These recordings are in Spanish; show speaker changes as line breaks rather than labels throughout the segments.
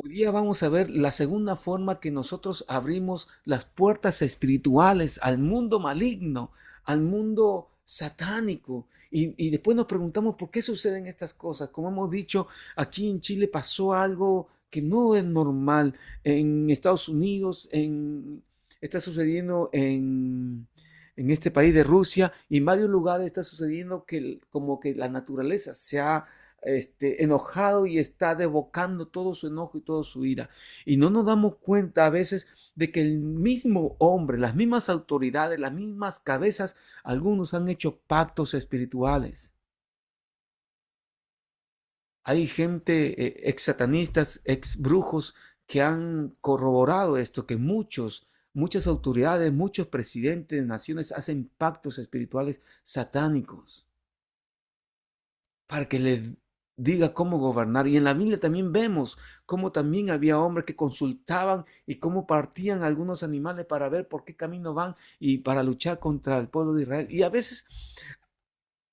Hoy día vamos a ver la segunda forma que nosotros abrimos las puertas espirituales al mundo maligno, al mundo satánico. Y después nos preguntamos por qué suceden estas cosas. Como hemos dicho, aquí en Chile pasó algo que no es normal. En Estados Unidos, está sucediendo en este país de Rusia y en varios lugares está sucediendo que como que la naturaleza se ha enojado y está devocando todo su enojo y toda su ira. Y no nos damos cuenta a veces de que el mismo hombre, las mismas autoridades, las mismas cabezas, algunos han hecho pactos espirituales. Hay gente, ex satanistas, ex brujos, que han corroborado esto, que muchas autoridades, muchos presidentes de naciones hacen pactos espirituales satánicos para que le diga cómo gobernar. Y en la Biblia también vemos cómo también había hombres que consultaban y cómo partían algunos animales para ver por qué camino van y para luchar contra el pueblo de Israel. Y a veces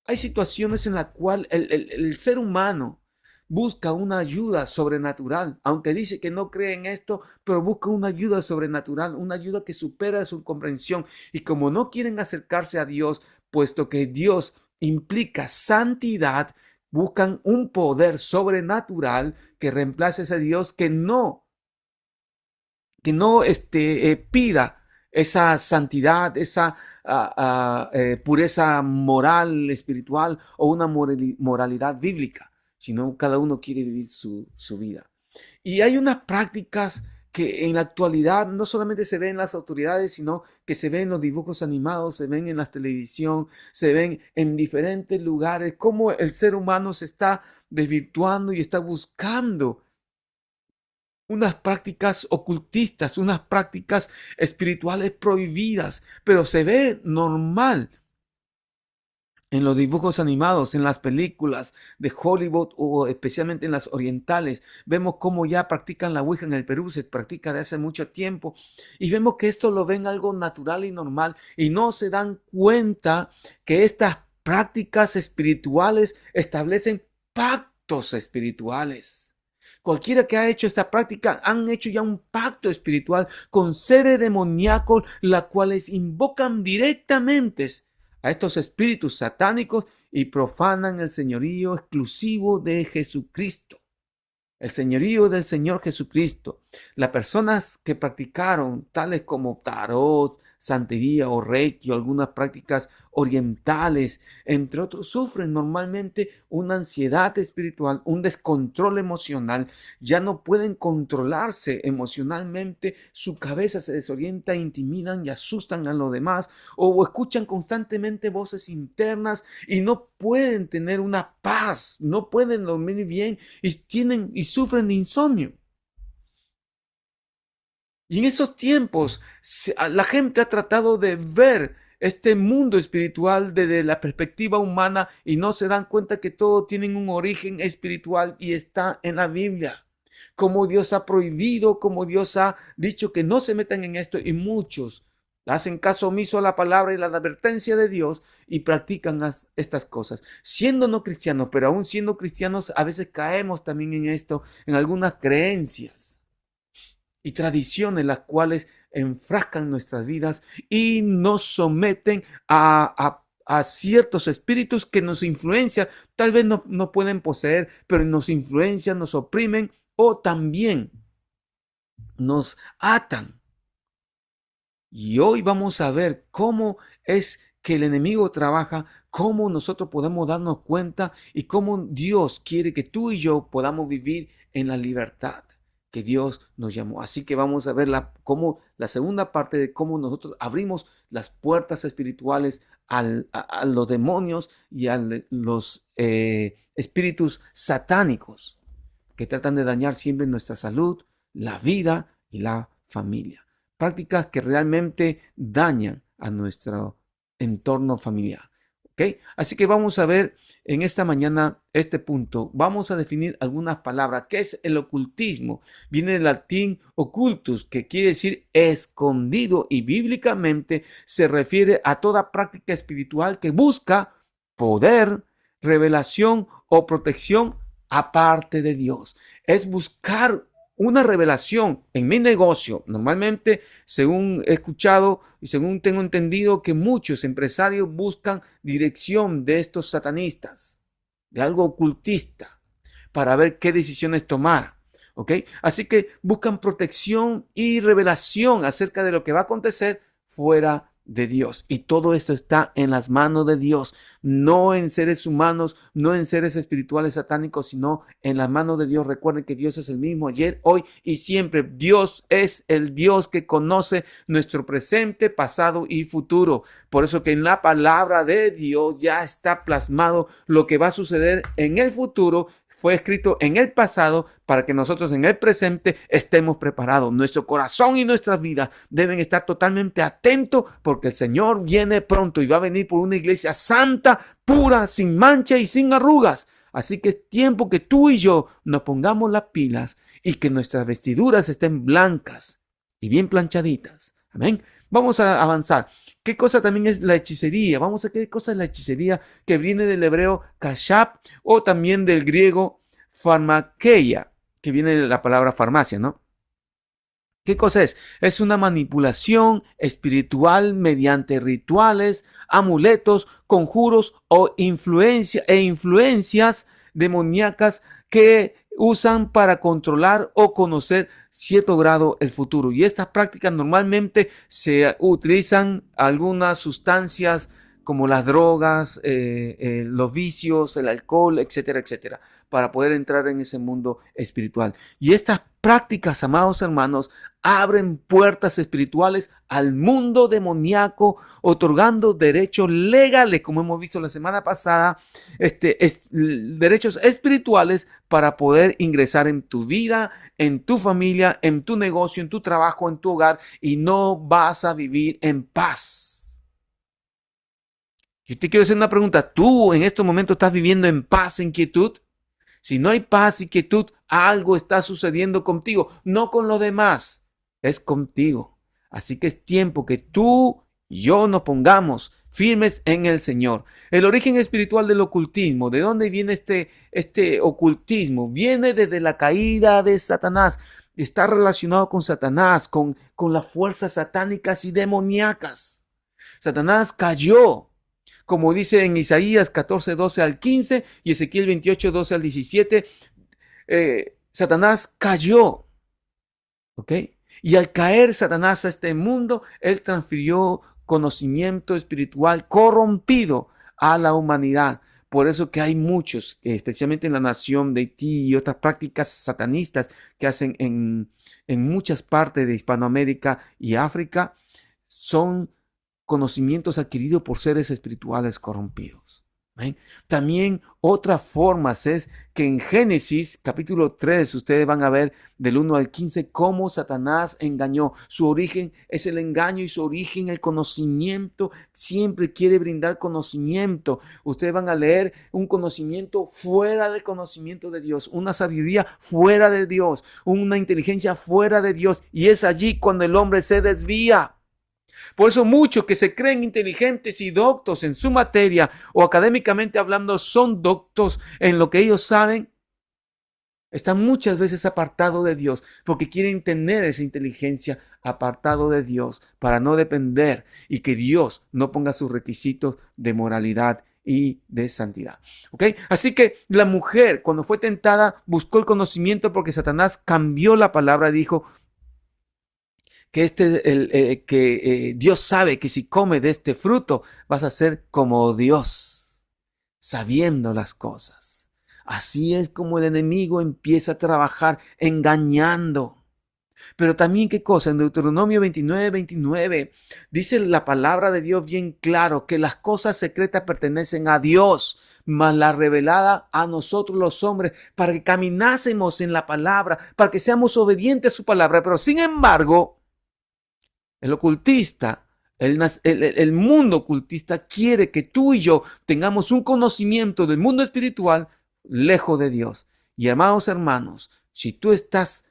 hay situaciones en las cuales el ser humano busca una ayuda sobrenatural, aunque dice que no cree en esto, pero busca una ayuda sobrenatural, una ayuda que supera su comprensión. Y como no quieren acercarse a Dios, puesto que Dios implica santidad, buscan un poder sobrenatural que reemplace a ese Dios que no pida esa santidad, esa pureza moral, espiritual o una moralidad bíblica, sino cada uno quiere vivir su vida. Y hay unas prácticas que en la actualidad no solamente se ven en las autoridades, sino que se ven en los dibujos animados, se ven en la televisión, se ven en diferentes lugares, cómo el ser humano se está desvirtuando y está buscando unas prácticas ocultistas, unas prácticas espirituales prohibidas, pero se ve normal en los dibujos animados, en las películas de Hollywood o especialmente en las orientales. Vemos cómo ya practican la Ouija en el Perú, se practica de hace mucho tiempo y vemos que esto lo ven algo natural y normal y no se dan cuenta que estas prácticas espirituales establecen pactos espirituales. Cualquiera que ha hecho esta práctica han hecho ya un pacto espiritual con seres demoníacos, las cuales invocan directamente a estos espíritus satánicos y profanan el señorío exclusivo de Jesucristo. El señorío del Señor Jesucristo. Las personas que practicaron tales como tarot, santería o reiki o algunas prácticas orientales, entre otros, sufren normalmente una ansiedad espiritual, un descontrol emocional, ya no pueden controlarse emocionalmente, su cabeza se desorienta, intimidan y asustan a los demás, o escuchan constantemente voces internas y no pueden tener una paz, no pueden dormir bien y sufren de insomnio. Y en esos tiempos la gente ha tratado de ver este mundo espiritual desde la perspectiva humana y no se dan cuenta que todo tiene un origen espiritual y está en la Biblia. Como Dios ha prohibido, como Dios ha dicho que no se metan en esto y muchos hacen caso omiso a la palabra y la advertencia de Dios y practican estas cosas. Siendo no cristianos, pero aún siendo cristianos, a veces caemos también en esto, en algunas creencias y tradiciones las cuales enfrascan nuestras vidas y nos someten a ciertos espíritus que nos influencian, tal vez no pueden poseer, pero nos influencian, nos oprimen o también nos atan. Y hoy vamos a ver cómo es que el enemigo trabaja, cómo nosotros podemos darnos cuenta y cómo Dios quiere que tú y yo podamos vivir en la libertad que Dios nos llamó. Así que vamos a ver cómo la segunda parte de cómo nosotros abrimos las puertas espirituales a los demonios y a los espíritus satánicos que tratan de dañar siempre nuestra salud, la vida y la familia. Prácticas que realmente dañan a nuestro entorno familiar. ¿Ok? Así que vamos a ver en esta mañana este punto. Vamos a definir algunas palabras. ¿Qué es el ocultismo? Viene del latín occultus, que quiere decir escondido y bíblicamente se refiere a toda práctica espiritual que busca poder, revelación o protección aparte de Dios. Es buscar una revelación en mi negocio. Normalmente, según he escuchado y según tengo entendido, que muchos empresarios buscan dirección de estos satanistas, de algo ocultista, para ver qué decisiones tomar. ¿Ok? Así que buscan protección y revelación acerca de lo que va a acontecer fuera de Dios. Y todo esto está en las manos de Dios, no en seres humanos, no en seres espirituales satánicos, sino en las manos de Dios. Recuerden que Dios es el mismo ayer, hoy y siempre. Dios es el Dios que conoce nuestro presente, pasado y futuro. Por eso que en la palabra de Dios ya está plasmado lo que va a suceder en el futuro. Fue escrito en el pasado para que nosotros en el presente estemos preparados. Nuestro corazón y nuestras vidas deben estar totalmente atentos porque el Señor viene pronto y va a venir por una iglesia santa, pura, sin mancha y sin arrugas. Así que es tiempo que tú y yo nos pongamos las pilas y que nuestras vestiduras estén blancas y bien planchaditas. Amén. Vamos a avanzar. ¿Qué cosa también es la hechicería? Vamos a ver qué cosa es la hechicería, que viene del hebreo kashap o también del griego pharmakeia, que viene de la palabra farmacia, ¿no? ¿Qué cosa es? Es una manipulación espiritual mediante rituales, amuletos, conjuros o influencias demoníacas que usan para controlar o conocer cierto grado el futuro. Y estas prácticas normalmente se utilizan algunas sustancias como las drogas, los vicios, el alcohol, etcétera, etcétera, para poder entrar en ese mundo espiritual. Y estas prácticas, amados hermanos, abren puertas espirituales al mundo demoníaco, otorgando derechos legales, como hemos visto la semana pasada, derechos espirituales para poder ingresar en tu vida, en tu familia, en tu negocio, en tu trabajo, en tu hogar, y no vas a vivir en paz. Yo te quiero hacer una pregunta. ¿Tú en estos momentos estás viviendo en paz, en quietud? Si no hay paz y quietud, algo está sucediendo contigo, no con los demás, es contigo. Así que es tiempo que tú y yo nos pongamos firmes en el Señor. El origen espiritual del ocultismo, ¿de dónde viene este ocultismo? Viene desde la caída de Satanás. Está relacionado con Satanás, con las fuerzas satánicas y demoníacas. Satanás cayó, como dice en Isaías 14, 12 al 15 y Ezequiel 28, 12 al 17, Satanás cayó, ¿ok? Y al caer Satanás a este mundo, él transfirió conocimiento espiritual corrompido a la humanidad. Por eso que hay muchos, especialmente en la nación de Haití y otras prácticas satanistas que hacen en muchas partes de Hispanoamérica y África, son conocimientos adquiridos por seres espirituales corrompidos. ¿Ven? También otras formas es que en Génesis capítulo 3 ustedes van a ver del 1 al 15 cómo Satanás engañó. Su origen es el engaño y su origen el conocimiento. Siempre quiere brindar conocimiento. Ustedes van a leer un conocimiento fuera del conocimiento de Dios, una sabiduría fuera de Dios, una inteligencia fuera de Dios, y es allí cuando el hombre se desvía. Por eso muchos que se creen inteligentes y doctos en su materia o académicamente hablando son doctos en lo que ellos saben, están muchas veces apartados de Dios porque quieren tener esa inteligencia apartado de Dios para no depender y que Dios no ponga sus requisitos de moralidad y de santidad. ¿Ok? Así que la mujer cuando fue tentada buscó el conocimiento porque Satanás cambió la palabra y dijo que Dios sabe que si come de este fruto vas a ser como Dios, sabiendo las cosas. Así es como el enemigo empieza a trabajar engañando. Pero también, ¿qué cosa? En Deuteronomio 29, 29 dice la palabra de Dios bien claro que las cosas secretas pertenecen a Dios, mas la revelada a nosotros los hombres, para que caminásemos en la palabra, para que seamos obedientes a su palabra. Pero sin embargo, el ocultista, el mundo ocultista quiere que tú y yo tengamos un conocimiento del mundo espiritual lejos de Dios. Y amados hermanos, si tú estás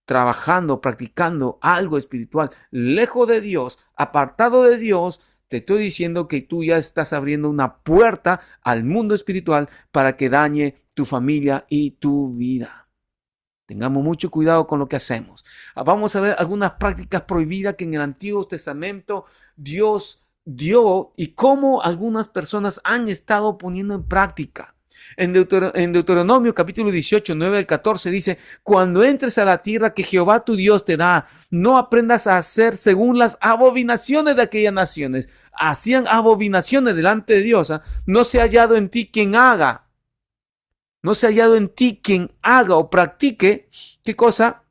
trabajando, practicando algo espiritual lejos de Dios, apartado de Dios, te estoy diciendo que tú ya estás abriendo una puerta al mundo espiritual para que dañe tu familia y tu vida. Tengamos mucho cuidado con lo que hacemos. Vamos a ver algunas prácticas prohibidas que en el Antiguo Testamento Dios dio y cómo algunas personas han estado poniendo en práctica. En Deuteronomio capítulo 18, 9 al 14 dice, cuando entres a la tierra que Jehová tu Dios te da, no aprendas a hacer según las abominaciones de aquellas naciones. Hacían abominaciones delante de Dios. No se ha hallado en ti quien haga. No se ha hallado en ti quien haga o practique, ¿qué cosa?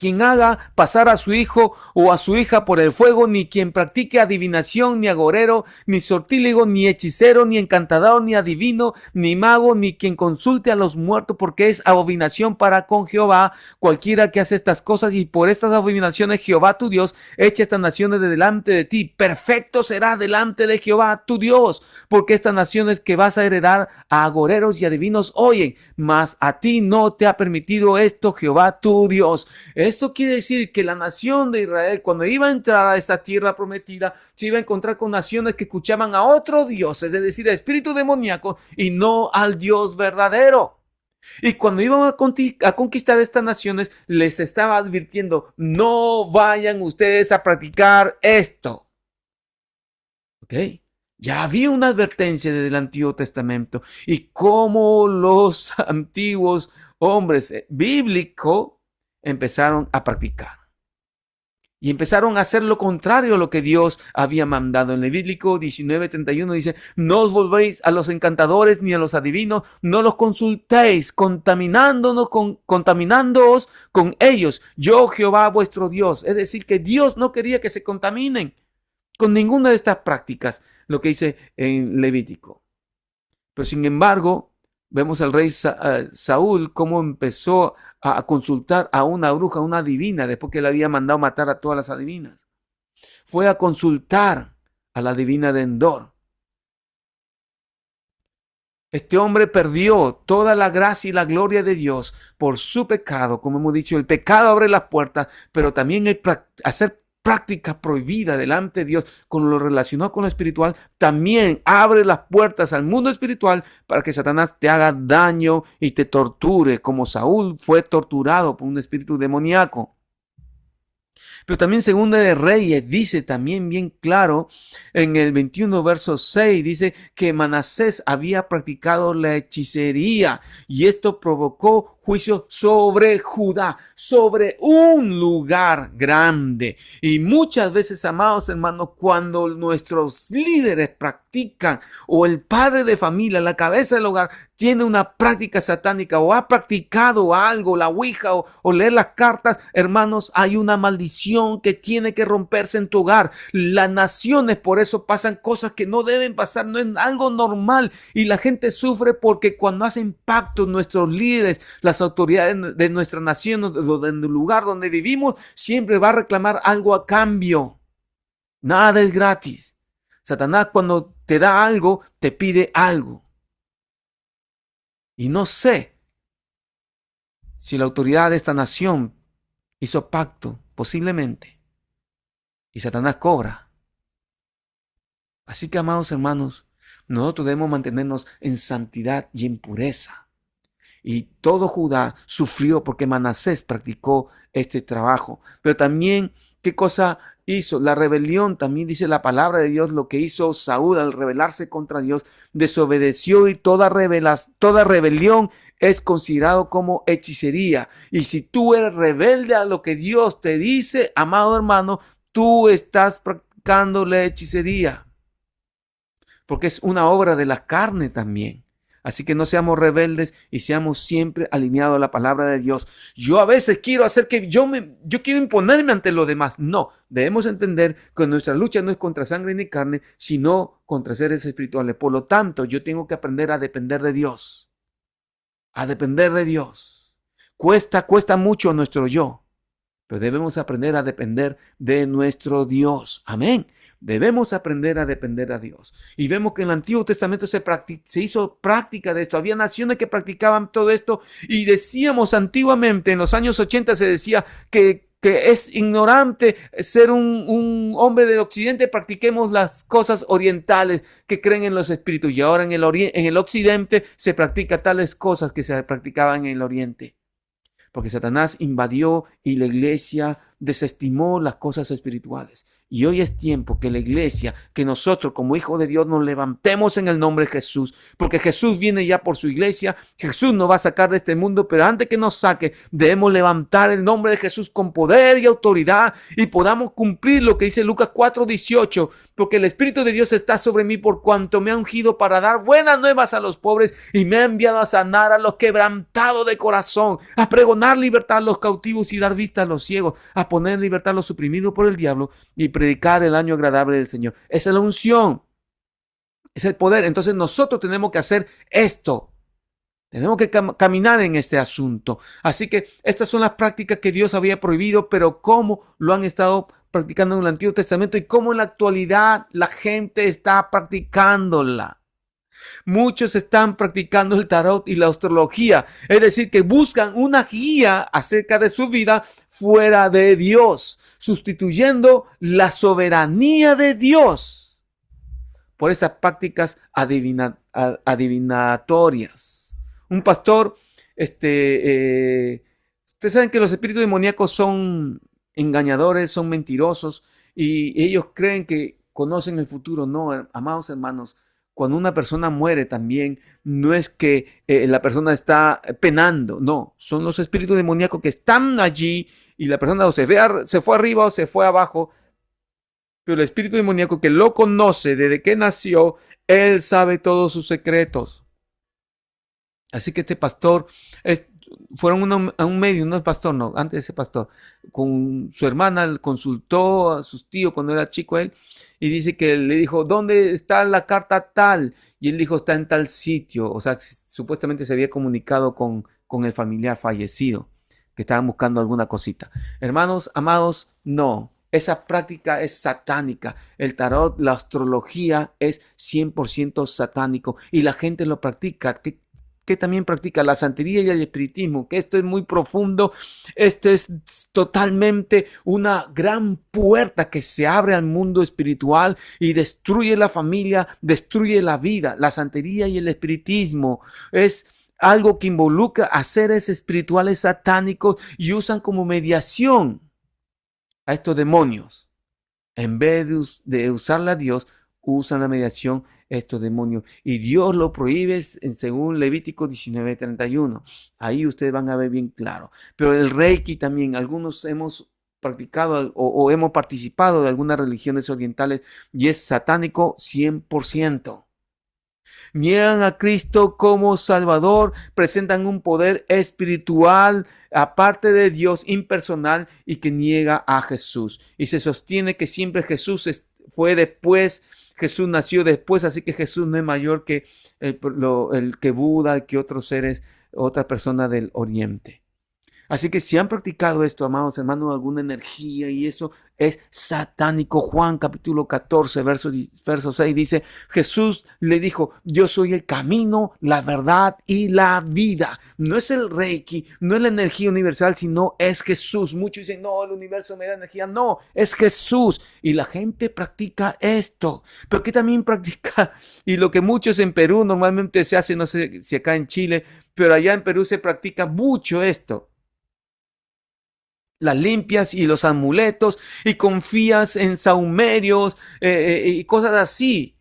Quien haga pasar a su hijo o a su hija por el fuego, ni quien practique adivinación, ni agorero, ni sortílego, ni hechicero, ni encantador, ni adivino, ni mago, ni quien consulte a los muertos, porque es abominación para con Jehová cualquiera que hace estas cosas, y por estas abominaciones Jehová tu Dios echa estas naciones de delante de ti. Perfecto será delante de Jehová tu Dios, porque estas naciones que vas a heredar a agoreros y adivinos oyen, mas a ti no te ha permitido esto Jehová tu Dios. Esto quiere decir que la nación de Israel, cuando iba a entrar a esta tierra prometida, se iba a encontrar con naciones que escuchaban a otro Dios, es decir, a espíritu demoníaco, y no al Dios verdadero. Y cuando iban a conquistar estas naciones, les estaba advirtiendo, no vayan ustedes a practicar esto. ¿Ok? Ya había una advertencia desde el Antiguo Testamento. Y cómo los antiguos hombres bíblicos empezaron a practicar. Y empezaron a hacer lo contrario a lo que Dios había mandado. En Levítico 19:31 dice, no os volvéis a los encantadores ni a los adivinos, no los consultéis, contaminándoos con ellos. Yo, Jehová, vuestro Dios. Es decir, que Dios no quería que se contaminen con ninguna de estas prácticas, lo que dice en Levítico. Pero sin embargo, vemos al rey Saúl cómo empezó a consultar a una bruja, una adivina, después que le había mandado matar a todas las adivinas. Fue a consultar a la adivina de Endor. Este hombre perdió toda la gracia y la gloria de Dios por su pecado. Como hemos dicho, el pecado abre las puertas, pero también el hacer práctica prohibida delante de Dios con lo relacionado con lo espiritual, también abre las puertas al mundo espiritual para que Satanás te haga daño y te torture, como Saúl fue torturado por un espíritu demoníaco. Pero también Segunda de Reyes dice también bien claro en el 21 verso 6, dice que Manasés había practicado la hechicería y esto provocó juicio sobre Judá, sobre un lugar grande. Y muchas veces, amados hermanos, cuando nuestros líderes practican o el padre de familia, la cabeza del hogar, tiene una práctica satánica o ha practicado algo, la ouija o leer las cartas, hermanos, hay una maldición que tiene que romperse en tu hogar. Las naciones por eso pasan cosas que no deben pasar, no es algo normal y la gente sufre porque cuando hacen pactos nuestros líderes, las autoridades de nuestra nación, del lugar donde vivimos, siempre va a reclamar algo a cambio. Nada es gratis. Satanás cuando te da algo, te pide algo. Y no sé si la autoridad de esta nación hizo pacto, posiblemente, y Satanás cobra. Así que, amados hermanos, nosotros debemos mantenernos en santidad y en pureza. Y todo Judá sufrió porque Manasés practicó este trabajo. Pero también, ¿qué cosa hizo? La rebelión, también dice la palabra de Dios, lo que hizo Saúl al rebelarse contra Dios, desobedeció y toda rebelión es considerado como hechicería. Y si tú eres rebelde a lo que Dios te dice, amado hermano, tú estás practicando la hechicería. Porque es una obra de la carne también. Así que no seamos rebeldes y seamos siempre alineados a la palabra de Dios. Yo a veces quiero hacer que yo quiero imponerme ante los demás. No, debemos entender que nuestra lucha no es contra sangre ni carne, sino contra seres espirituales. Por lo tanto, yo tengo que aprender a depender de Dios. A depender de Dios. Cuesta mucho nuestro yo, pero debemos aprender a depender de nuestro Dios. Amén. Debemos aprender a depender a Dios. Y vemos que en el Antiguo Testamento se hizo práctica de esto. Había naciones que practicaban todo esto. Y decíamos antiguamente, en los años 80 se decía que es ignorante ser un hombre del occidente. Practiquemos las cosas orientales que creen en los espíritus. Y ahora en el occidente se practica tales cosas que se practicaban en el oriente. porque Satanás invadió y la iglesia desestimó las cosas espirituales. Y hoy es tiempo que la iglesia, que nosotros como hijos de Dios nos levantemos en el nombre de Jesús, porque Jesús viene ya por su iglesia. Jesús nos va a sacar de este mundo, pero antes que nos saque, debemos levantar el nombre de Jesús con poder y autoridad y podamos cumplir lo que dice Lucas 4:18, porque el Espíritu de Dios está sobre mí por cuanto me ha ungido para dar buenas nuevas a los pobres y me ha enviado a sanar a los quebrantados de corazón, a pregonar libertad a los cautivos y dar vista a los ciegos, a poner en libertad a los oprimidos por el diablo y predicar el año agradable del Señor. Esa es la unción, es el poder. Entonces nosotros tenemos que hacer esto. Tenemos que caminar en este asunto. Así que estas son las prácticas que Dios había prohibido, pero cómo lo han estado practicando en el Antiguo Testamento y cómo en la actualidad la gente está practicándola. Muchos están practicando el tarot y la astrología, es decir, que buscan una guía acerca de su vida fuera de Dios, sustituyendo la soberanía de Dios por esas prácticas adivinatorias. Un pastor, ustedes saben que los espíritus demoníacos son engañadores, son mentirosos y ellos creen que conocen el futuro. No, amados hermanos, cuando una persona muere también no es que la persona está penando, no, son los espíritus demoníacos que están allí y la persona o se fue arriba o se fue abajo, pero el espíritu demoníaco que lo conoce desde que nació, él sabe todos sus secretos. Así que este pastor, fueron a un medio, no es pastor, no, antes de ese pastor, con su hermana, consultó a sus tíos cuando era chico él, y dice que le dijo, ¿dónde está la carta tal? Y él dijo, está en tal sitio. O sea, supuestamente se había comunicado con el familiar fallecido, que estaban buscando alguna cosita. Hermanos, amados, no. Esa práctica es satánica. El tarot, la astrología es 100% satánico. Y la gente lo practica. Que también practica la santería y el espiritismo, que esto es muy profundo, esto es totalmente una gran puerta que se abre al mundo espiritual y destruye la familia, destruye la vida. La santería y el espiritismo es algo que involucra a seres espirituales satánicos y usan como mediación a estos demonios. En vez de usarla a Dios, usan la mediación estos demonios. Y Dios lo prohíbe según Levítico 19:31. Ahí ustedes van a ver bien claro. Pero el Reiki también, algunos hemos practicado o hemos participado de algunas religiones orientales y es satánico 100%. Niegan a Cristo como Salvador, presentan un poder espiritual aparte de Dios, impersonal y que niega a Jesús. Y se sostiene que siempre Jesús fue después, Jesús nació después, así que Jesús no es mayor que el que Buda, que otros seres, otras personas del Oriente. Así que si han practicado esto, amados hermanos, alguna energía y eso es satánico. Juan capítulo 14, verso 6 dice, Jesús le dijo, yo soy el camino, la verdad y la vida. No es el Reiki, no es la energía universal, sino es Jesús. Muchos dicen, no, el universo me da energía. No, es Jesús. Y la gente practica esto. Pero que también practica, y lo que muchos en Perú normalmente se hace, no sé si acá en Chile, pero allá en Perú se practica mucho esto. Las limpias y los amuletos y confías en sahumerios y cosas así.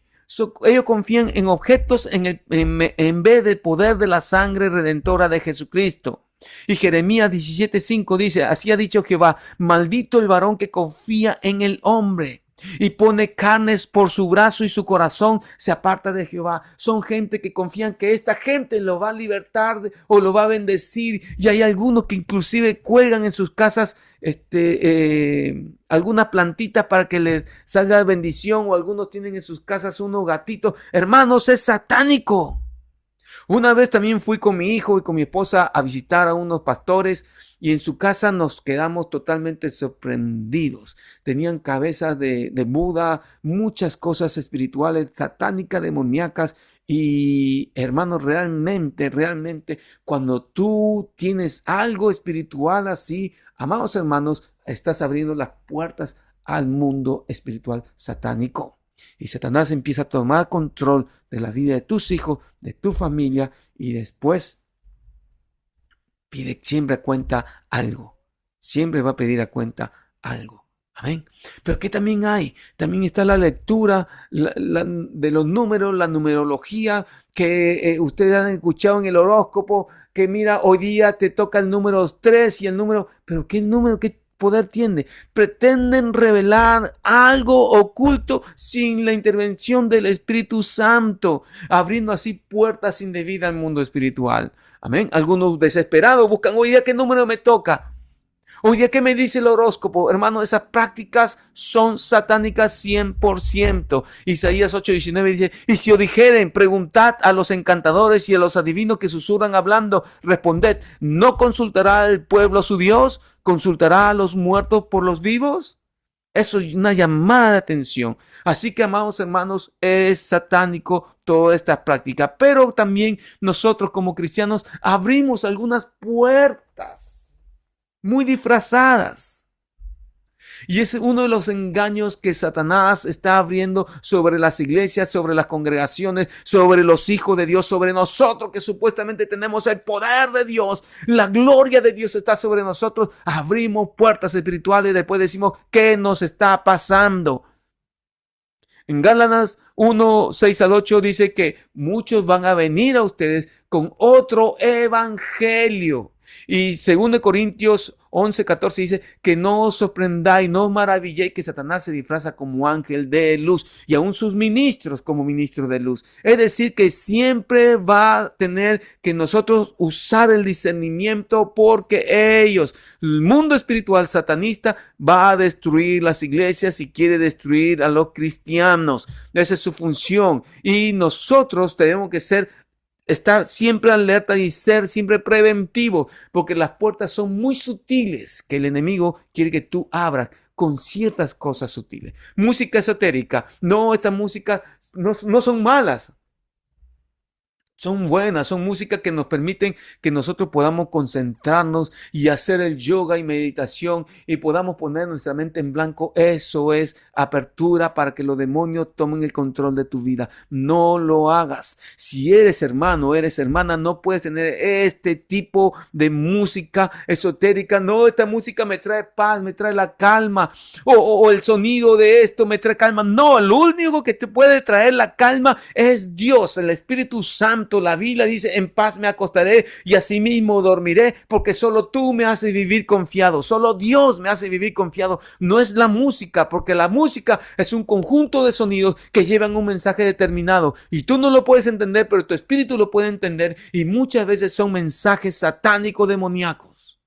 Ellos confían en objetos en vez del poder de la sangre redentora de Jesucristo. Y Jeremías 17:5 dice, así ha dicho Jehová, maldito el varón que confía en el hombre y pone carnes por su brazo y su corazón se aparta de Jehová. Son gente que confían que esta gente lo va a libertar o lo va a bendecir, y hay algunos que inclusive cuelgan en sus casas alguna plantita para que les salga bendición, o algunos tienen en sus casas unos gatitos. Hermanos, es satánico. Una vez también fui con mi hijo y con mi esposa a visitar a unos pastores y en su casa nos quedamos totalmente sorprendidos. Tenían cabezas de Buda, muchas cosas espirituales, satánicas, demoníacas. Y hermanos, realmente, cuando tú tienes algo espiritual así, amados hermanos, estás abriendo las puertas al mundo espiritual satánico. Y Satanás empieza a tomar control de la vida de tus hijos, de tu familia, y después pide siempre a cuenta algo. Siempre va a pedir a cuenta algo. Amén. Pero ¿qué también hay? También está la lectura de los números, la numerología que ustedes han escuchado en el horóscopo, que mira, hoy día te toca el número 3 y el número, pero ¿qué número, qué poder tiene? Pretenden revelar algo oculto sin la intervención del Espíritu Santo, abriendo así puertas indebidas al mundo espiritual. Amén. Algunos desesperados buscan, hoy día, ¿qué número me toca? Hoy día, ¿qué me dice el horóscopo? Hermano, esas prácticas son satánicas 100%. Isaías 8:19 dice, y si os dijeren, preguntad a los encantadores y a los adivinos que susurran hablando, responded, ¿no consultará el pueblo a su Dios? ¿Consultará a los muertos por los vivos? Eso es una llamada de atención. Así que, amados hermanos, es satánico toda esta práctica. Pero también nosotros como cristianos abrimos algunas puertas muy disfrazadas. Y es uno de los engaños que Satanás está abriendo sobre las iglesias, sobre las congregaciones, sobre los hijos de Dios, sobre nosotros que supuestamente tenemos el poder de Dios. La gloria de Dios está sobre nosotros. Abrimos puertas espirituales y después decimos, ¿qué nos está pasando? En Gálatas 1:6-8 dice que muchos van a venir a ustedes con otro evangelio. Y 2 Corintios 11:14 dice que no os sorprendáis, no os maravilléis que Satanás se disfraza como ángel de luz y aún sus ministros como ministros de luz. Es decir, que siempre va a tener que nosotros usar el discernimiento porque ellos, el mundo espiritual satanista, va a destruir las iglesias y quiere destruir a los cristianos. Esa es su función y nosotros tenemos que estar siempre alerta y ser siempre preventivo, porque las puertas son muy sutiles que el enemigo quiere que tú abras con ciertas cosas sutiles. Música esotérica, no, esta música no son malas. Son buenas, son músicas que nos permiten que nosotros podamos concentrarnos y hacer el yoga y meditación y podamos poner nuestra mente en blanco. Eso es apertura para que los demonios tomen el control de tu vida. No lo hagas. Si eres hermano, eres hermana, no puedes tener este tipo de música esotérica. No, esta música me trae paz, me trae la calma. O el sonido de esto me trae calma. No, lo único que te puede traer la calma es Dios, el Espíritu Santo. La Biblia dice, en paz me acostaré y asimismo dormiré, porque solo tú me haces vivir confiado, solo Dios me hace vivir confiado. No es la música, porque la música es un conjunto de sonidos que llevan un mensaje determinado y tú no lo puedes entender, pero tu espíritu lo puede entender, y muchas veces son mensajes satánicos demoníacos.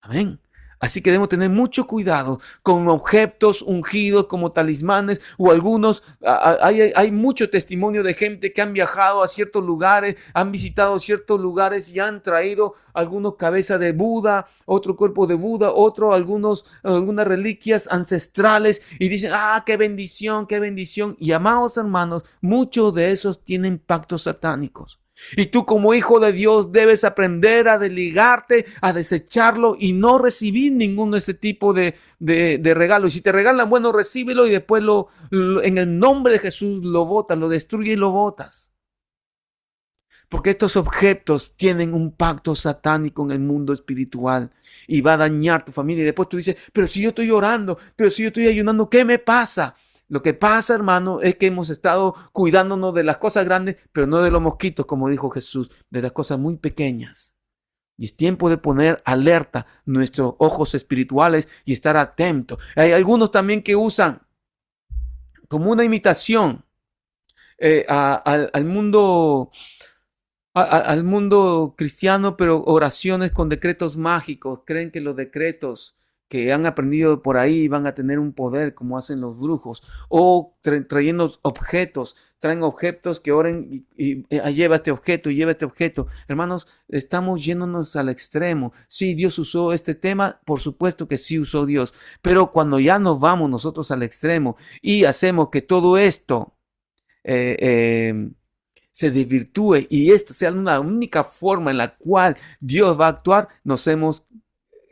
Amén. Así que debemos tener mucho cuidado con objetos ungidos como talismanes o algunos. Hay mucho testimonio de gente que han viajado a ciertos lugares, han visitado ciertos lugares y han traído algunos cabezas de Buda, otro cuerpo de Buda, algunas reliquias ancestrales y dicen, qué bendición, qué bendición. Y amados hermanos, muchos de esos tienen pactos satánicos. Y tú como hijo de Dios debes aprender a desligarte, a desecharlo y no recibir ninguno de ese tipo de regalos. Y si te regalan, bueno, recíbelo y después en el nombre de Jesús lo botas, lo destruyes y lo botas. Porque estos objetos tienen un pacto satánico en el mundo espiritual y va a dañar tu familia. Y después tú dices, pero si yo estoy orando, pero si yo estoy ayunando, ¿qué me pasa? Lo que pasa, hermano, es que hemos estado cuidándonos de las cosas grandes, pero no de los mosquitos, como dijo Jesús, de las cosas muy pequeñas. Y es tiempo de poner alerta nuestros ojos espirituales y estar atentos. Hay algunos también que usan como una imitación al mundo cristiano, pero oraciones con decretos mágicos. Creen que los decretos que han aprendido por ahí van a tener un poder como hacen los brujos, o trayendo objetos, traen objetos que oren y lleva este objeto y lleva este objeto. Hermanos, estamos yéndonos al extremo. Sí, Dios usó este tema, por supuesto que sí usó Dios, pero cuando ya nos vamos nosotros al extremo y hacemos que todo esto se desvirtúe y esto sea una única forma en la cual Dios va a actuar,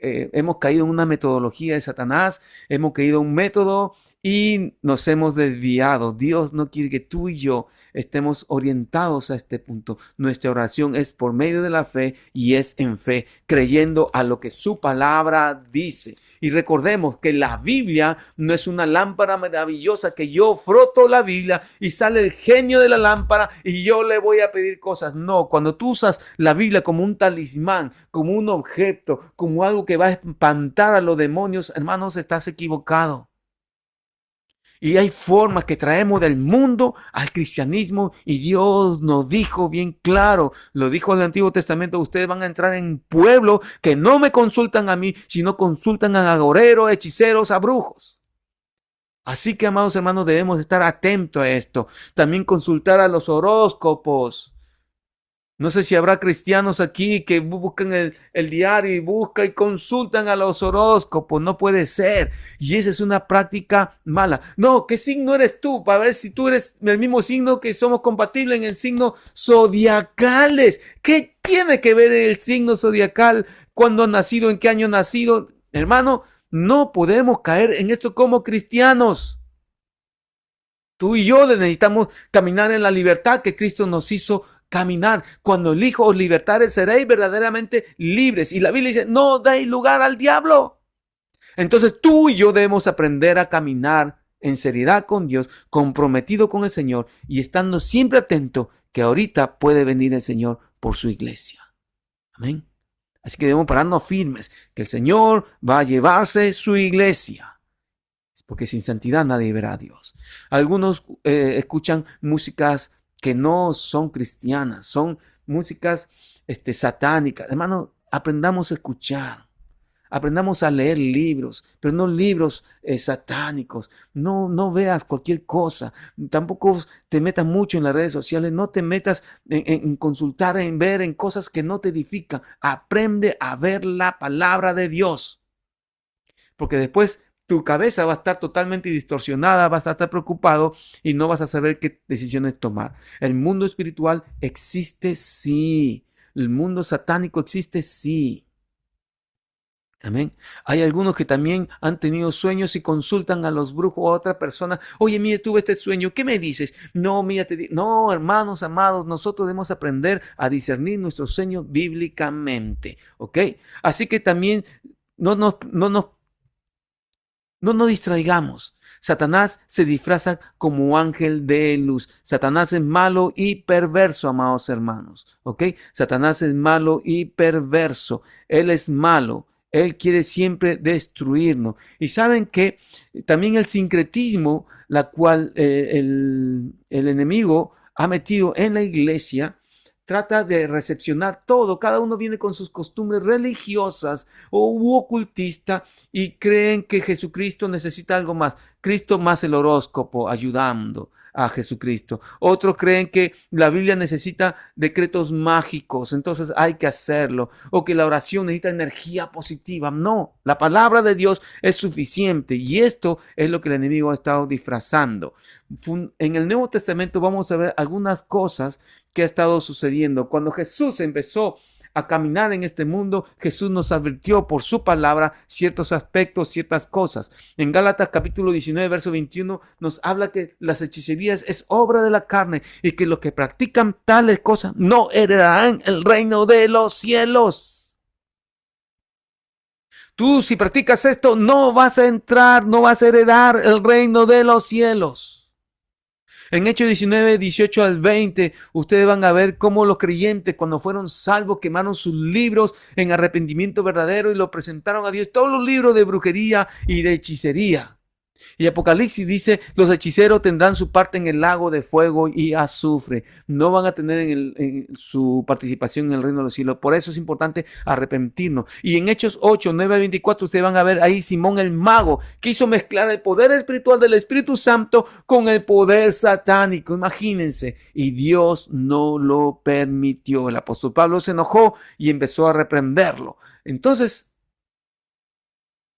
hemos caído en una metodología de Satanás, hemos caído en un método y nos hemos desviado. Dios no quiere que tú y yo estemos orientados a este punto. Nuestra oración es por medio de la fe y es en fe, creyendo a lo que su palabra dice. Y recordemos que la Biblia no es una lámpara maravillosa que yo froto la Biblia y sale el genio de la lámpara y yo le voy a pedir cosas. No, cuando tú usas la Biblia como un talismán, como un objeto, como algo que va a espantar a los demonios, hermanos, estás equivocado. Y hay formas que traemos del mundo al cristianismo y Dios nos dijo bien claro, lo dijo en el Antiguo Testamento, ustedes van a entrar en pueblos que no me consultan a mí, sino consultan a agoreros, hechiceros, a brujos. Así que, amados hermanos, debemos estar atentos a esto. También consultar a los horóscopos. No sé si habrá cristianos aquí que buscan el diario y buscan y consultan a los horóscopos. No puede ser. Y esa es una práctica mala. No, ¿qué signo eres tú? Para ver si tú eres el mismo signo, que somos compatibles en el signo zodiacales. ¿Qué tiene que ver el signo zodiacal? ¿Cuándo ha nacido? ¿En qué año ha nacido? Hermano, no podemos caer en esto como cristianos. Tú y yo necesitamos caminar en la libertad que Cristo nos hizo caminar. Cuando elijo os libertares, seréis verdaderamente libres. Y la Biblia dice, no deis lugar al diablo. Entonces tú y yo debemos aprender a caminar en seriedad con Dios, comprometido con el Señor y estando siempre atento que ahorita puede venir el Señor por su iglesia. Amén. Así que debemos pararnos firmes, que el Señor va a llevarse su iglesia. Porque sin santidad nadie verá a Dios. Algunos escuchan músicas que no son cristianas, son músicas satánicas. Hermano, aprendamos a escuchar, aprendamos a leer libros, pero no libros satánicos. No veas cualquier cosa, tampoco te metas mucho en las redes sociales, no te metas en consultar, en ver, en cosas que no te edifican. Aprende a ver la palabra de Dios, porque después tu cabeza va a estar totalmente distorsionada, vas a estar preocupado y no vas a saber qué decisiones tomar. El mundo espiritual existe, sí. El mundo satánico existe, sí. Amén. Hay algunos que también han tenido sueños y consultan a los brujos o a otra persona. Oye, mire, tuve este sueño, ¿qué me dices? No, mira, no, hermanos amados, nosotros debemos aprender a discernir nuestros sueños bíblicamente, ¿ok? Así que también no nos distraigamos. Satanás se disfraza como ángel de luz. Satanás es malo y perverso, amados hermanos. ¿Ok? Satanás es malo y perverso. Él es malo. Él quiere siempre destruirnos. Y saben que también el sincretismo, la cual el enemigo ha metido en la iglesia, trata de recepcionar todo. Cada uno viene con sus costumbres religiosas o ocultistas y creen que Jesucristo necesita algo más. Cristo más el horóscopo ayudando a Jesucristo. Otros creen que la Biblia necesita decretos mágicos, entonces hay que hacerlo. O que la oración necesita energía positiva. No, la palabra de Dios es suficiente y esto es lo que el enemigo ha estado disfrazando. En el Nuevo Testamento vamos a ver algunas cosas que ha estado sucediendo. Cuando Jesús empezó a caminar en este mundo, Jesús nos advirtió por su palabra ciertos aspectos, ciertas cosas. En Gálatas capítulo 19, verso 21 nos habla que las hechicerías es obra de la carne y que los que practican tales cosas no heredarán el reino de los cielos. Tú, si practicas esto, no vas a entrar, no vas a heredar el reino de los cielos. En Hechos 19, 18 al 20, ustedes van a ver cómo los creyentes, cuando fueron salvos, quemaron sus libros en arrepentimiento verdadero y lo presentaron a Dios. Todos los libros de brujería y de hechicería. Y Apocalipsis dice, los hechiceros tendrán su parte en el lago de fuego y azufre. No van a tener su participación en el reino de los cielos. Por eso es importante arrepentirnos. Y en Hechos 8, 9 a 24, ustedes van a ver ahí Simón el mago quiso mezclar el poder espiritual del Espíritu Santo con el poder satánico. Imagínense. Y Dios no lo permitió. El apóstol Pablo se enojó y empezó a reprenderlo. Entonces,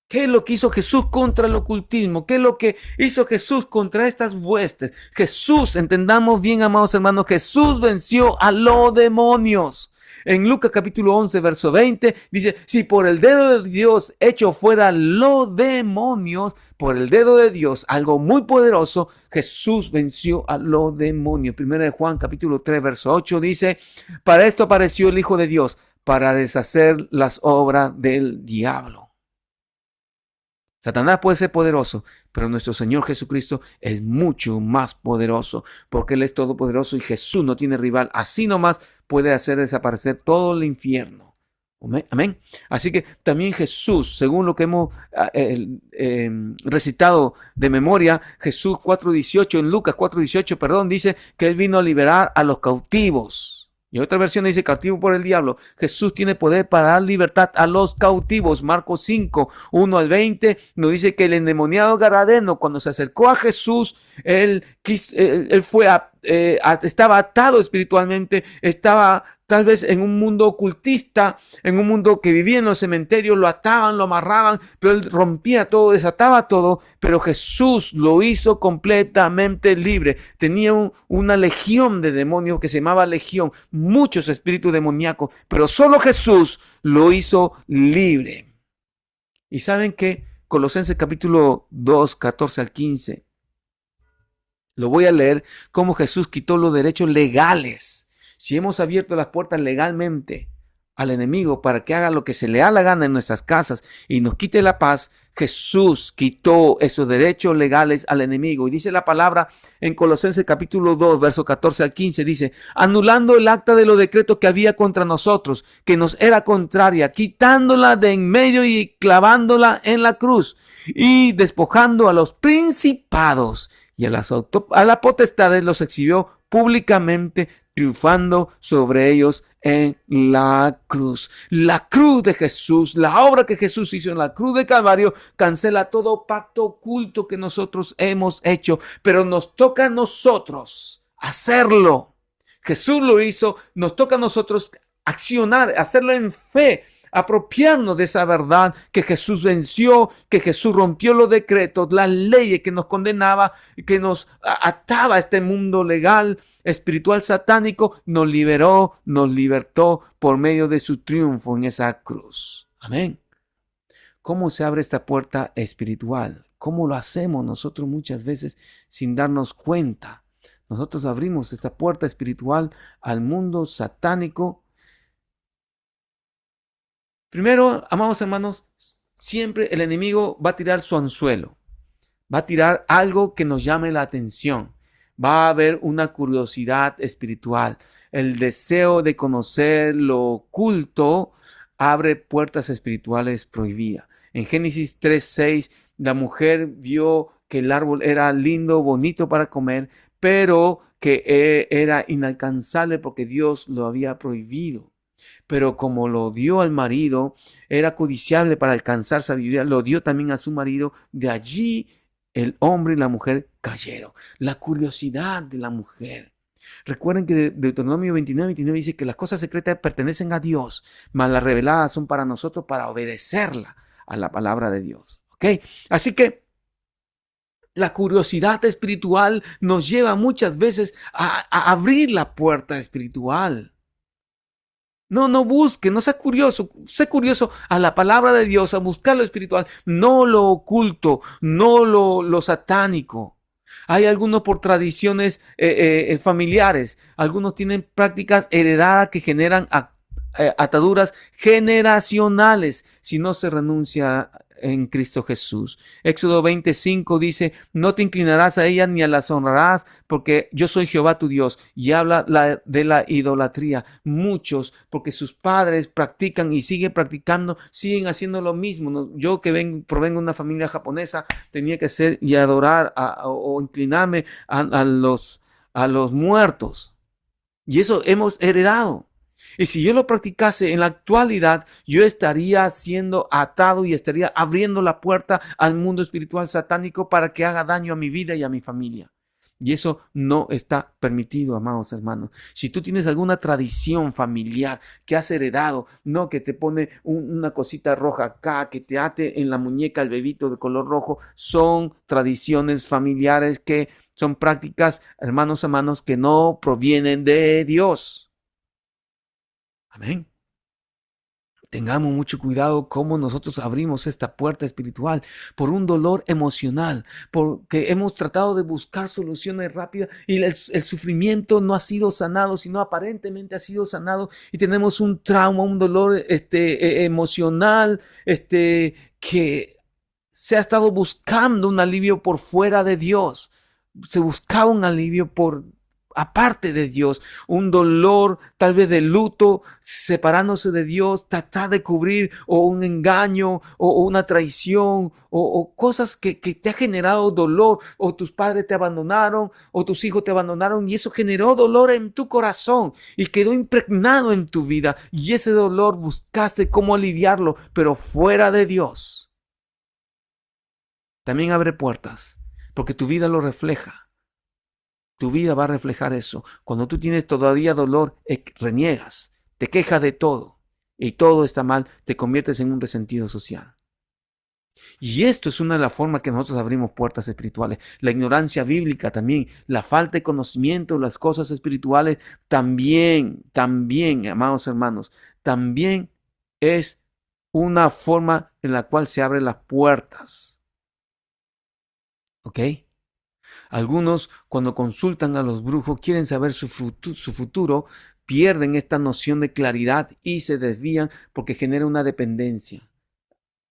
¿qué es lo que hizo Jesús contra el ocultismo? ¿Qué es lo que hizo Jesús contra estas huestes? Jesús, entendamos bien, amados hermanos, Jesús venció a los demonios. En Lucas capítulo 11, verso 20, dice, si por el dedo de Dios echo fuera los demonios, por el dedo de Dios, algo muy poderoso, Jesús venció a los demonios. Primera de Juan capítulo 3, verso 8 dice, para esto apareció el Hijo de Dios, para deshacer las obras del diablo. Satanás puede ser poderoso, pero nuestro Señor Jesucristo es mucho más poderoso, porque Él es todopoderoso y Jesús no tiene rival. Así nomás puede hacer desaparecer todo el infierno. Amén. Así que también Jesús, según lo que hemos recitado de memoria, Jesús 4:18, en Lucas 4:18, perdón, dice que Él vino a liberar a los cautivos. Y otra versión dice cautivo por el diablo. Jesús tiene poder para dar libertad a los cautivos. Marcos 5, 1 al 20 nos dice que el endemoniado Gadareno, cuando se acercó a Jesús, él estaba atado espiritualmente, estaba tal vez en un mundo ocultista, en un mundo que vivía en los cementerios, lo ataban, lo amarraban, pero él rompía todo, desataba todo, pero Jesús lo hizo completamente libre. Tenía una legión de demonios que se llamaba legión, muchos espíritus demoníacos, pero solo Jesús lo hizo libre. ¿Y saben qué? Colosenses capítulo 2, 14 al 15. Lo voy a leer cómo Jesús quitó los derechos legales. Si hemos abierto las puertas legalmente al enemigo para que haga lo que se le da la gana en nuestras casas y nos quite la paz, Jesús quitó esos derechos legales al enemigo. Y dice la palabra en Colosenses capítulo 2, verso 14 al 15, dice, anulando el acta de los decretos que había contra nosotros, que nos era contraria, quitándola de en medio y clavándola en la cruz, y despojando a los principados y a las potestades, los exhibió públicamente, triunfando sobre ellos en la cruz. La cruz de Jesús, la obra que Jesús hizo en la cruz de Calvario, cancela todo pacto oculto que nosotros hemos hecho, pero nos toca a nosotros hacerlo. Jesús lo hizo, nos toca a nosotros accionar, hacerlo en fe, apropiarnos de esa verdad que Jesús venció, que Jesús rompió los decretos, las leyes que nos condenaba, que nos ataba a este mundo legal, espiritual, satánico, nos liberó, nos libertó por medio de su triunfo en esa cruz. Amén. ¿Cómo se abre esta puerta espiritual? ¿Cómo lo hacemos nosotros muchas veces sin darnos cuenta? Nosotros abrimos esta puerta espiritual al mundo satánico. Primero, amados hermanos, siempre el enemigo va a tirar su anzuelo, va a tirar algo que nos llame la atención, va a haber una curiosidad espiritual, el deseo de conocer lo oculto abre puertas espirituales prohibidas. En Génesis 3:6, la mujer vio que el árbol era lindo, bonito para comer, pero que era inalcanzable porque Dios lo había prohibido. Pero como lo dio al marido, era codiciable para alcanzar sabiduría, lo dio también a su marido. De allí el hombre y la mujer cayeron. La curiosidad de la mujer. Recuerden que Deuteronomio 29:29 dice que las cosas secretas pertenecen a Dios, mas las reveladas son para nosotros para obedecerla a la palabra de Dios. ¿Ok? Así que la curiosidad espiritual nos lleva muchas veces a abrir la puerta espiritual. No busque, no sea curioso, sé curioso a la palabra de Dios, a buscar lo espiritual, no lo oculto, no lo satánico. Hay algunos por tradiciones familiares, algunos tienen prácticas heredadas que generan ataduras generacionales si no se renuncia en Cristo Jesús. Éxodo 20:5 dice, no te inclinarás a ellas ni a las honrarás, porque yo soy Jehová tu Dios. Y habla de la idolatría. Muchos, porque sus padres practican y siguen practicando, siguen haciendo lo mismo. Yo que provengo de una familia japonesa, tenía que hacer y adorar o inclinarme a los muertos. Y eso hemos heredado. Y si yo lo practicase en la actualidad, yo estaría siendo atado y estaría abriendo la puerta al mundo espiritual satánico para que haga daño a mi vida y a mi familia. Y eso no está permitido, amados hermanos. Si tú tienes alguna tradición familiar que has heredado, no que te pone una cosita roja acá, que te ate en la muñeca el bebito de color rojo, son tradiciones familiares que son prácticas, hermanos, que no provienen de Dios. Amén. Tengamos mucho cuidado cómo nosotros abrimos esta puerta espiritual por un dolor emocional, porque hemos tratado de buscar soluciones rápidas y el sufrimiento no ha sido sanado, sino aparentemente ha sido sanado y tenemos un trauma, un dolor emocional que se ha estado buscando un alivio por fuera de Dios. Se buscaba un alivio por aparte de Dios, un dolor tal vez de luto, separándose de Dios, tratar de cubrir o un engaño o una traición o cosas que te ha generado dolor, o tus padres te abandonaron o tus hijos te abandonaron y eso generó dolor en tu corazón y quedó impregnado en tu vida y ese dolor buscaste cómo aliviarlo, pero fuera de Dios. También abre puertas porque tu vida lo refleja. Tu vida va a reflejar eso. Cuando tú tienes todavía dolor, reniegas, te quejas de todo y todo está mal, te conviertes en un resentido social. Y esto es una de las formas que nosotros abrimos puertas espirituales. La ignorancia bíblica también, la falta de conocimiento de las cosas espirituales también, amados hermanos, también es una forma en la cual se abren las puertas. ¿Ok? Algunos, cuando consultan a los brujos, quieren saber su futuro, pierden esta noción de claridad y se desvían porque genera una dependencia.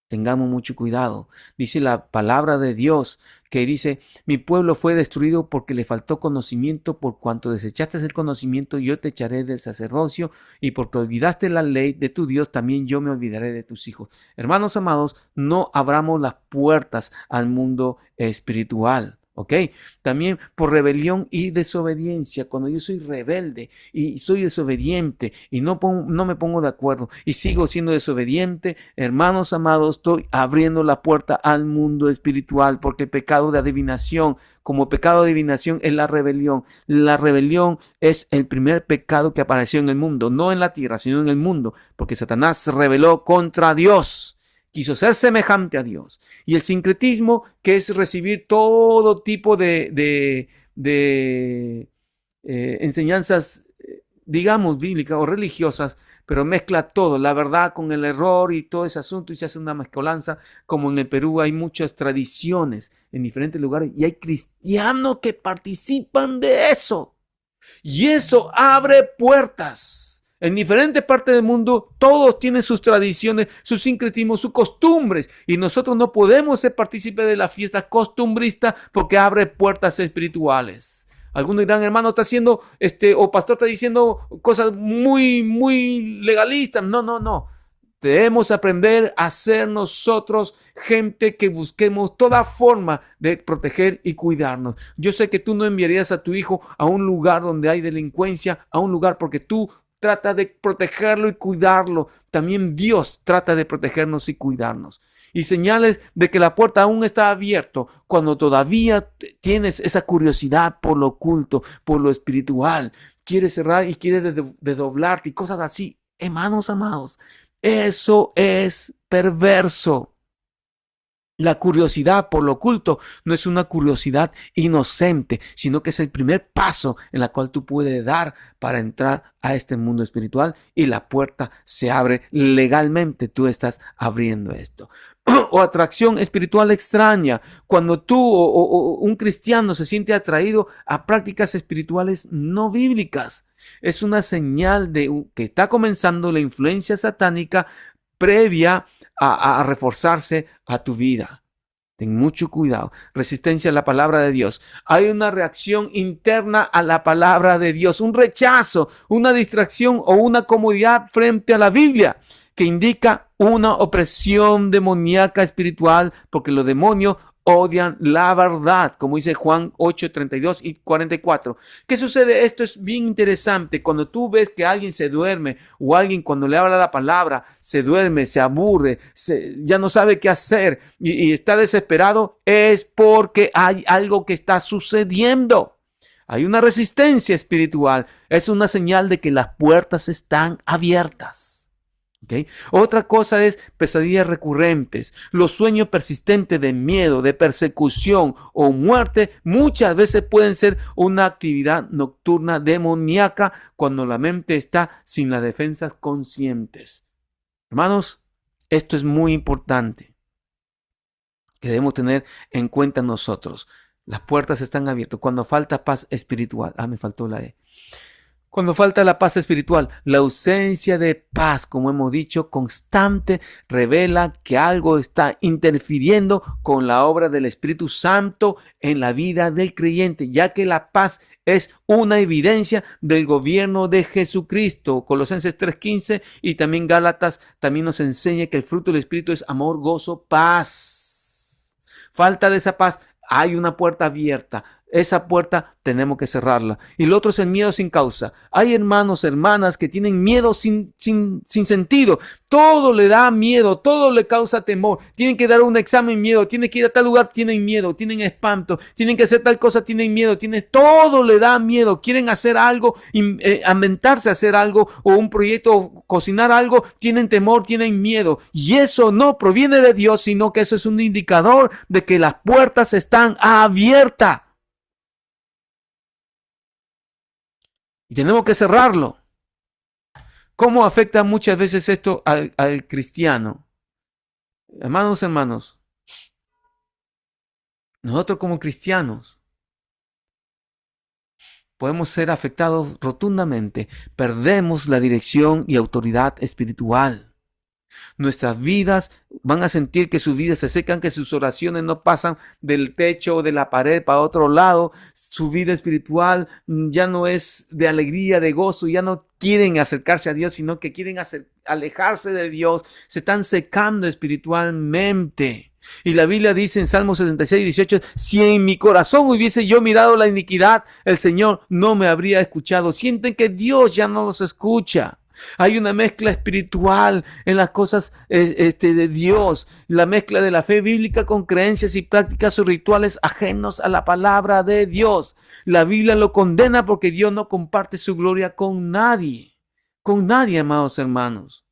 Tengamos mucho cuidado. Dice la palabra de Dios que dice, mi pueblo fue destruido porque le faltó conocimiento, por cuanto desechaste el conocimiento, yo te echaré del sacerdocio, y porque olvidaste la ley de tu Dios, también yo me olvidaré de tus hijos. Hermanos amados, no abramos las puertas al mundo espiritual. ¿Ok? También por rebelión y desobediencia. Cuando yo soy rebelde y soy desobediente y no me pongo de acuerdo y sigo siendo desobediente, hermanos amados, estoy abriendo la puerta al mundo espiritual, porque el pecado de adivinación, como pecado de adivinación, es la rebelión. La rebelión es el primer pecado que apareció en el mundo, no en la tierra, sino en el mundo, porque Satanás se rebeló contra Dios. Quiso ser semejante a Dios. Y el sincretismo, que es recibir todo tipo de enseñanzas, digamos, bíblicas o religiosas, pero mezcla todo, la verdad con el error y todo ese asunto, y se hace una mezcolanza. Como en el Perú hay muchas tradiciones en diferentes lugares y hay cristianos que participan de eso. Y eso abre puertas. En diferentes partes del mundo, todos tienen sus tradiciones, sus sincretismos, sus costumbres. Y nosotros no podemos ser partícipes de la fiesta costumbrista porque abre puertas espirituales. Algunos dirán, hermano, está haciendo, o pastor está diciendo cosas muy legalistas. No. Debemos aprender a ser nosotros gente que busquemos toda forma de proteger y cuidarnos. Yo sé que tú no enviarías a tu hijo a un lugar donde hay delincuencia, a un lugar porque tú trata de protegerlo y cuidarlo. También Dios trata de protegernos y cuidarnos. Y señales de que la puerta aún está abierta cuando todavía tienes esa curiosidad por lo oculto, por lo espiritual. Quieres cerrar y quieres desdoblarte y cosas así. Hermanos amados, eso es perverso. La curiosidad por lo oculto no es una curiosidad inocente, sino que es el primer paso en la cual tú puedes dar para entrar a este mundo espiritual, y la puerta se abre legalmente. Tú estás abriendo esto. O atracción espiritual extraña. Cuando tú o un cristiano se siente atraído a prácticas espirituales no bíblicas, es una señal de que está comenzando la influencia satánica previa a reforzarse a tu vida. Ten mucho cuidado. Resistencia a la palabra de Dios. Hay una reacción interna a la palabra de Dios, un rechazo, una distracción o una comodidad frente a la Biblia, que indica una opresión demoníaca espiritual, porque los demonios odian la verdad, como dice Juan 8, 32 y 44. ¿Qué sucede? Esto es bien interesante. Cuando tú ves que alguien se duerme, o alguien cuando le habla la palabra se duerme, se aburre, ya no sabe qué hacer y está desesperado, es porque hay algo que está sucediendo. Hay una resistencia espiritual. Es una señal de que las puertas están abiertas. ¿Okay? Otra cosa es pesadillas recurrentes, los sueños persistentes de miedo, de persecución o muerte. Muchas veces pueden ser una actividad nocturna demoníaca cuando la mente está sin las defensas conscientes. Hermanos, esto es muy importante que debemos tener en cuenta nosotros. Las puertas están abiertas. Cuando falta paz espiritual. Me faltó la E. Cuando falta la paz espiritual, la ausencia de paz, como hemos dicho, constante, revela que algo está interfiriendo con la obra del Espíritu Santo en la vida del creyente, ya que la paz es una evidencia del gobierno de Jesucristo. Colosenses 3:15 y también Gálatas también nos enseña que el fruto del Espíritu es amor, gozo, paz. Falta de esa paz, hay una puerta abierta. Esa puerta tenemos que cerrarla. Y lo otro es el miedo sin causa. Hay hermanos, hermanas que tienen miedo sin sentido. Todo le da miedo, todo le causa temor. Tienen que dar un examen, miedo. Tienen que ir a tal lugar, tienen miedo, tienen espanto. Tienen que hacer tal cosa, tienen miedo. Todo le da miedo. Quieren hacer algo, inventarse hacer algo o un proyecto, cocinar algo. Tienen temor, tienen miedo. Y eso no proviene de Dios, sino que eso es un indicador de que las puertas están abiertas. Y tenemos que cerrarlo. ¿Cómo afecta muchas veces esto al cristiano? Hermanos, nosotros como cristianos podemos ser afectados rotundamente. Perdemos la dirección y autoridad espiritual. Nuestras vidas van a sentir que sus vidas se secan, que sus oraciones no pasan del techo o de la pared para otro lado. Su vida espiritual ya no es de alegría, de gozo, ya no quieren acercarse a Dios, sino que quieren alejarse de Dios. Se están secando espiritualmente. Y la Biblia dice en Salmo 66:18, si en mi corazón hubiese yo mirado la iniquidad, el Señor no me habría escuchado. Sienten que Dios ya no los escucha. Hay una mezcla espiritual en las cosas de Dios, la mezcla de la fe bíblica con creencias y prácticas o rituales ajenos a la palabra de Dios. La Biblia lo condena porque Dios no comparte su gloria con nadie, amados hermanos.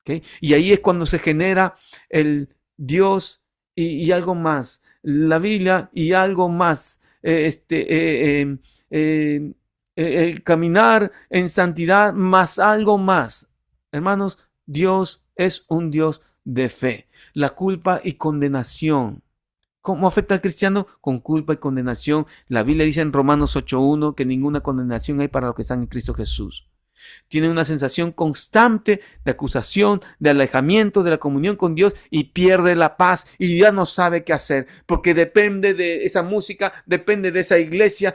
¿Okay? Y ahí es cuando se genera el Dios y algo más, la Biblia y algo más, el caminar en santidad más algo más. Hermanos, Dios es un Dios de fe. La culpa y condenación. ¿Cómo afecta al cristiano? Con culpa y condenación. La Biblia dice en Romanos 8:1 que ninguna condenación hay para los que están en Cristo Jesús. Tiene una sensación constante de acusación, de alejamiento de la comunión con Dios y pierde la paz y ya no sabe qué hacer porque depende de esa música, depende de esa iglesia,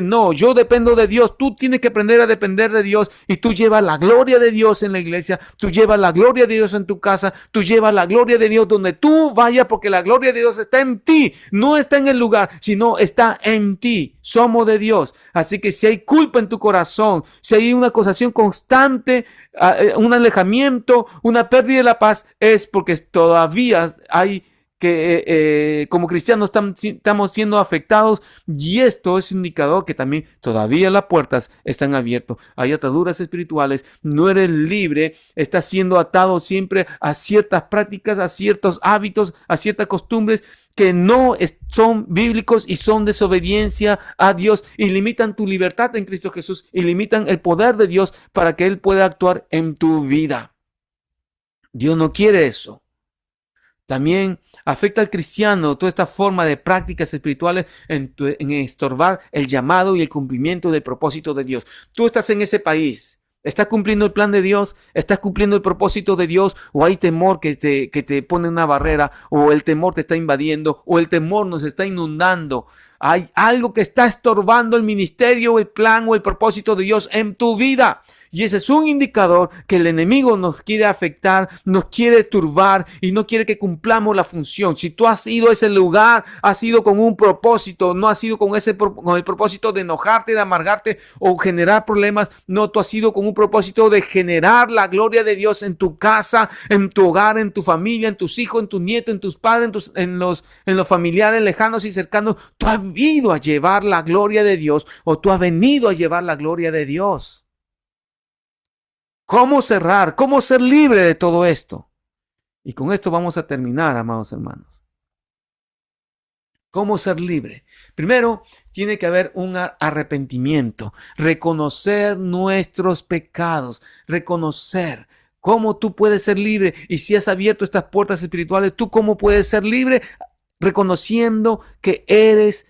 no, yo dependo de Dios. Tú tienes que aprender a depender de Dios y tú llevas la gloria de Dios en la iglesia, tú llevas la gloria de Dios en tu casa, tú llevas la gloria de Dios donde tú vayas porque la gloria de Dios está en ti, no está en el lugar, sino está en ti. Somos de Dios. Así que si hay culpa en tu corazón, si hay una acusación constante, un alejamiento, una pérdida de la paz, es porque todavía hay que como cristianos estamos siendo afectados y esto es indicador que también todavía las puertas están abiertas. Hay ataduras espirituales, no eres libre, estás siendo atado siempre a ciertas prácticas, a ciertos hábitos, a ciertas costumbres que no son bíblicos y son desobediencia a Dios y limitan tu libertad en Cristo Jesús y limitan el poder de Dios para que Él pueda actuar en tu vida. Dios no quiere eso. También afecta al cristiano toda esta forma de prácticas espirituales en estorbar el llamado y el cumplimiento del propósito de Dios. Tú estás en ese país. ¿Estás cumpliendo el plan de Dios? ¿Estás cumpliendo el propósito de Dios? ¿O hay temor que te pone una barrera? ¿O el temor te está invadiendo? ¿O el temor nos está inundando? Hay algo que está estorbando el ministerio, el plan o el propósito de Dios en tu vida. Y ese es un indicador que el enemigo nos quiere afectar, nos quiere turbar y no quiere que cumplamos la función. Si tú has ido a ese lugar, has ido con un propósito, no has ido con el propósito de enojarte, de amargarte o generar problemas. No, tú has ido con un propósito de generar la gloria de Dios en tu casa, en tu hogar, en tu familia, en tus hijos, en tus nietos, en tus padres, en los familiares lejanos y cercanos. Tú has ido a llevar la gloria de Dios o tú has venido a llevar la gloria de Dios. ¿Cómo cerrar? ¿Cómo ser libre de todo esto? Y con esto vamos a terminar, amados hermanos. ¿Cómo ser libre? Primero, tiene que haber un arrepentimiento, reconocer nuestros pecados, reconocer cómo tú puedes ser libre y si has abierto estas puertas espirituales, tú cómo puedes ser libre reconociendo que eres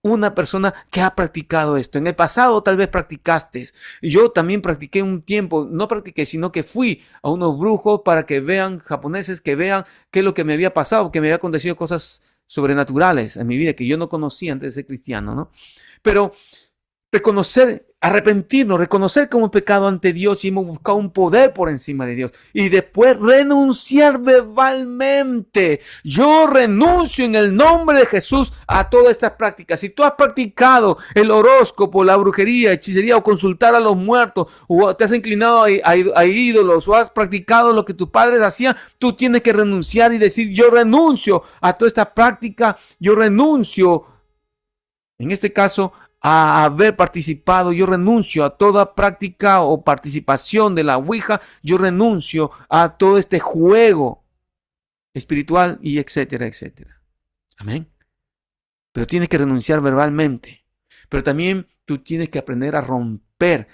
una persona que ha practicado esto. En el pasado tal vez practicaste. Yo también practiqué un tiempo, no practiqué, sino que fui a unos brujos para que vean, japoneses, que vean qué es lo que me había pasado, que me había acontecido cosas sobrenaturales en mi vida que yo no conocía antes de ser cristiano, ¿no? Pero reconocer, arrepentirnos, reconocer como pecado ante Dios y hemos buscado un poder por encima de Dios. Y después renunciar verbalmente. Yo renuncio en el nombre de Jesús a todas estas prácticas. Si tú has practicado el horóscopo, la brujería, hechicería o consultar a los muertos, o te has inclinado a ídolos, o has practicado lo que tus padres hacían, tú tienes que renunciar y decir, yo renuncio a toda esta práctica, yo renuncio, en este caso, a haber participado, yo renuncio a toda práctica o participación de la Ouija, yo renuncio a todo este juego espiritual y etcétera, etcétera. Amén. Pero tienes que renunciar verbalmente. Pero también tú tienes que aprender a romper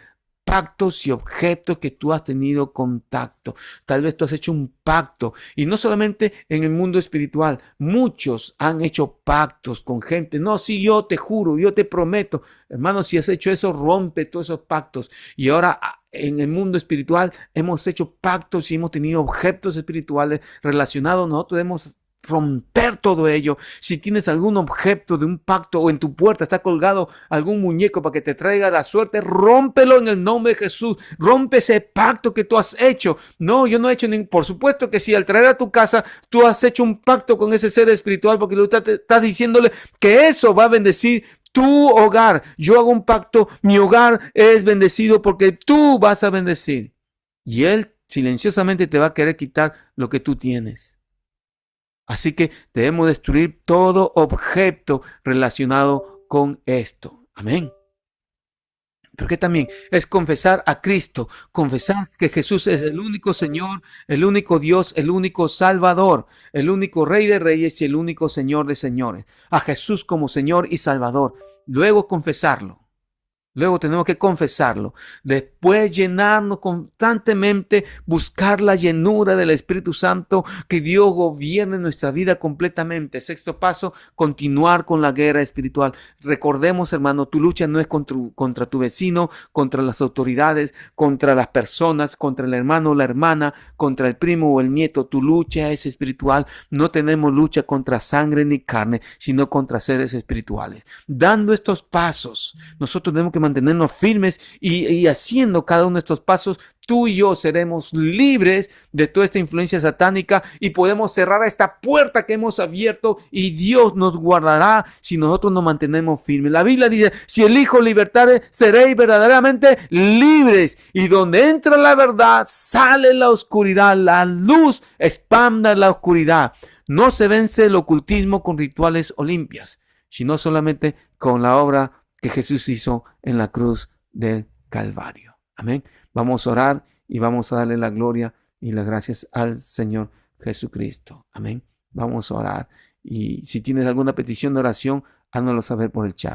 pactos y objetos que tú has tenido contacto. Tal vez tú has hecho un pacto y no solamente en el mundo espiritual, muchos han hecho pactos con gente. No, si yo te juro, yo te prometo, hermano, si has hecho eso, rompe todos esos pactos. Y ahora en el mundo espiritual hemos hecho pactos y hemos tenido objetos espirituales relacionados. Nosotros debemos romper todo ello. Si tienes algún objeto de un pacto o en tu puerta está colgado algún muñeco para que te traiga la suerte, rómpelo en el nombre de Jesús. Rompe ese pacto que tú has hecho. No, yo no he hecho por supuesto que si al traer a tu casa tú has hecho un pacto con ese ser espiritual porque tú estás diciéndole que eso va a bendecir tu hogar. Yo hago un pacto, mi hogar es bendecido porque tú vas a bendecir. Y él silenciosamente te va a querer quitar lo que tú tienes. Así que debemos destruir todo objeto relacionado con esto. Amén. Porque también es confesar a Cristo, confesar que Jesús es el único Señor, el único Dios, el único Salvador, el único Rey de Reyes y el único Señor de Señores. A Jesús como Señor y Salvador. Luego confesarlo. Luego tenemos que confesarlo. Después llenarnos constantemente, buscar la llenura del Espíritu Santo, que Dios gobierne nuestra vida completamente. Sexto paso, continuar con la guerra espiritual. Recordemos, hermano, tu lucha no es contra tu vecino, contra las autoridades, contra las personas, contra el hermano o la hermana, contra el primo o el nieto. Tu lucha es espiritual. No tenemos lucha contra sangre ni carne, sino contra seres espirituales. Dando estos pasos, nosotros tenemos que mantenernos firmes y haciendo cada uno de estos pasos, tú y yo seremos libres de toda esta influencia satánica y podemos cerrar esta puerta que hemos abierto y Dios nos guardará si nosotros nos mantenemos firmes. La Biblia dice, si el Hijo libertare, seréis verdaderamente libres. Y donde entra la verdad, sale la oscuridad, la luz expanda la oscuridad. No se vence el ocultismo con rituales o limpias, sino solamente con la obra que Jesús hizo en la cruz del Calvario. Amén. Vamos a orar y vamos a darle la gloria y las gracias al Señor Jesucristo. Amén. Vamos a orar. Y si tienes alguna petición de oración, háznoslo saber por el chat.